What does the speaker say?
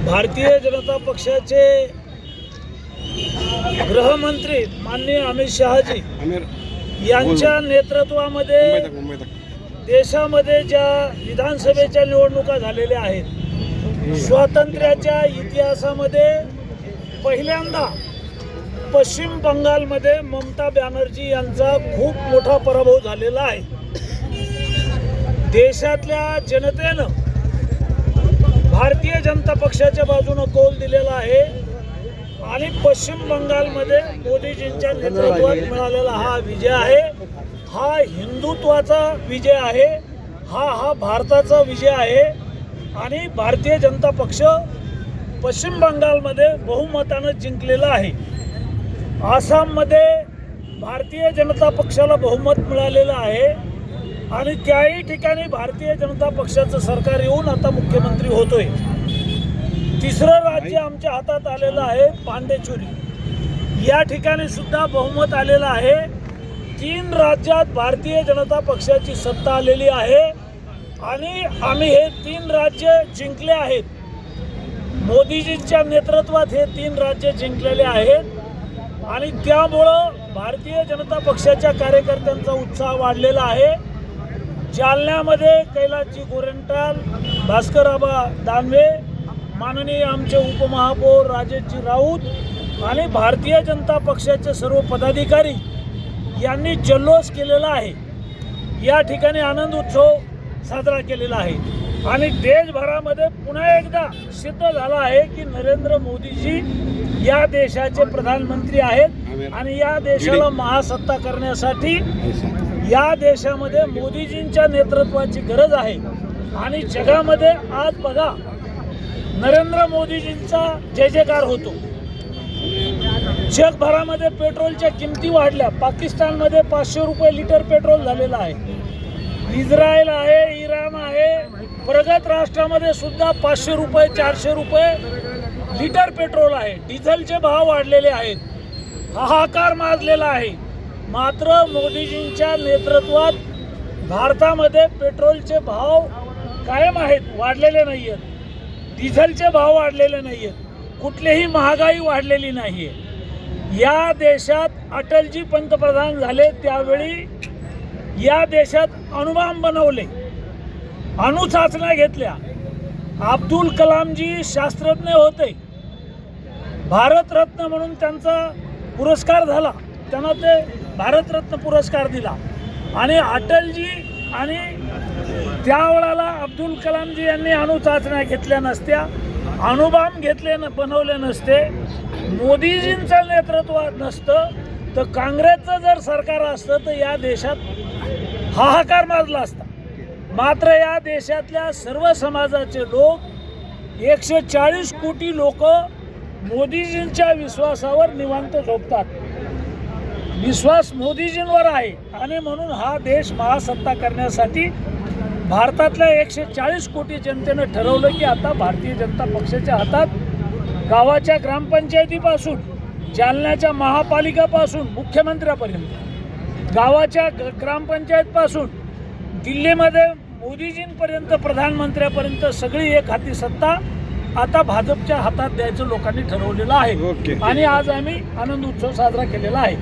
भारतीय जनता पक्षाचे गृहमंत्री माननीय अमित शहाजी यांच्या नेतृत्वामध्ये देशामध्ये ज्या विधानसभेच्या निवडणुका झालेल्या आहेत, स्वातंत्र्याच्या इतिहासामध्ये पहिल्यांदा पश्चिम बंगालमध्ये ममता बॅनर्जी यांचा खूप मोठा पराभव झालेला आहे. देशातल्या जनतेनं भारतीय जनता पक्षाच्या बाजूने कौल दिलेला आहे आणि पश्चिम बंगालमध्ये मोदीजींच्या नेतृत्वात मिळालेला हा विजय आहे. हा हिंदुत्वाचा विजय आहे, हा भारताचा विजय आहे आणि भारतीय जनता पक्ष पश्चिम बंगालमध्ये बहुमतानं जिंकलेला आहे. आसाममध्ये भारतीय जनता पक्षाला बहुमत मिळालेलं आहे आणि त्याही ठिकाणी भारतीय जनता पक्षाचं सरकार येऊन आता मुख्यमंत्री होतोय. तिसरं राज्य आमच्या हातात आलेलं आहे पांडेचेरी, या ठिकाणी सुद्धा बहुमत आलेलं आहे. 3 राज्यात भारतीय जनता पक्षाची सत्ता आलेली आहे आणि आम्ही हे 3 राज्य जिंकले आहेत. मोदीजींच्या नेतृत्वात हे 3 राज्य जिंकलेले आहेत आणि त्यामुळं भारतीय जनता पक्षाच्या कार्यकर्त्यांचा उत्साह वाढलेला आहे. जालन्यामध्ये कैलासजी गोरेंटाल, भास्करआबा दानवे, माननीय आमचे उपमहापौर राजेशजी राऊत आणि भारतीय जनता पक्षाचे सर्व पदाधिकारी यांनी जल्लोष केलेला आहे. या ठिकाणी आनंद उत्सव साजरा केलेला आहे आणि देशभरामध्ये पुन्हा एकदा सिद्ध झाला आहे की नरेंद्र मोदीजी या देशाचे प्रधानमंत्री आहेत आणि या देशाला महासत्ता करण्यासाठी या देशामध्ये मोदीजींच्या नेतृत्वाची गरज आहे. आणि जगामध्ये आज बघा, नरेंद्र मोदीजींचा जय जयकार होतो. जगभरामध्ये पेट्रोलच्या किमती वाढल्या. पाकिस्तानमध्ये 500 रुपये लिटर पेट्रोल झालेलं आहे. इस्रायल आहे, इराण आहे, प्रगत राष्ट्रामध्ये सुद्धा 500 रुपये 400 रुपये लिटर पेट्रोल आहे. डिझेलचे भाव वाढलेले आहेत. हाहाकार माजलेला आहे. मात्र मोदीजींच्या नेतृत्वात भारतामध्ये पेट्रोलचे भाव कायम आहेत, वाढलेले नाही आहेत. डिझेलचे भाव वाढलेले नाही आहेत. कुठलीही महागाई वाढलेली नाही आहे. या देशात अटलजी पंतप्रधान झाले त्यावेळी या देशात अणुबॉम्ब बनवले, अणुचाचण्या घेतल्या. अब्दुल कलामजी शास्त्रज्ञ होते. भारतरत्न म्हणून त्यांचा पुरस्कार झाला, त्यांना ते भारतरत्न पुरस्कार दिला. आणि अटलजी आणि त्यावेळेला अब्दुल कलामजी यांनी अणुचाचण्या घेतल्या नसत्या, अणुबॉम्ब बनवले नसते, मोदीजींचं नेतृत्व नसतं तर काँग्रेसचं जर सरकार असतं तर या देशात हाहाकार माजला असता. मात्र या देशातल्या सर्व समाजाचे लोक 140 कोटी लोक मोदीजींच्या विश्वासावर निवांत झोपतात. विश्वास मोदीजींवर आहे आणि म्हणून हा देश महासत्ता करण्यासाठी भारतातल्या 140 कोटी जनतेनं ठरवलं की आता भारतीय जनता पक्षाच्या हातात गावाच्या ग्रामपंचायतीपासून, जालन्याच्या महापालिकापासून मुख्यमंत्र्यापर्यंत, गावाच्या ग्रामपंचायतपासून दिल्लीमध्ये मोदीजींपर्यंत, प्रधानमंत्र्यापर्यंत सगळी एक हाती सत्ता आता भाजपच्या हातात द्यायचं लोकांनी ठरवलेलं आहे. आणि आज आम्ही आनंद उत्सव साजरा केलेला आहे.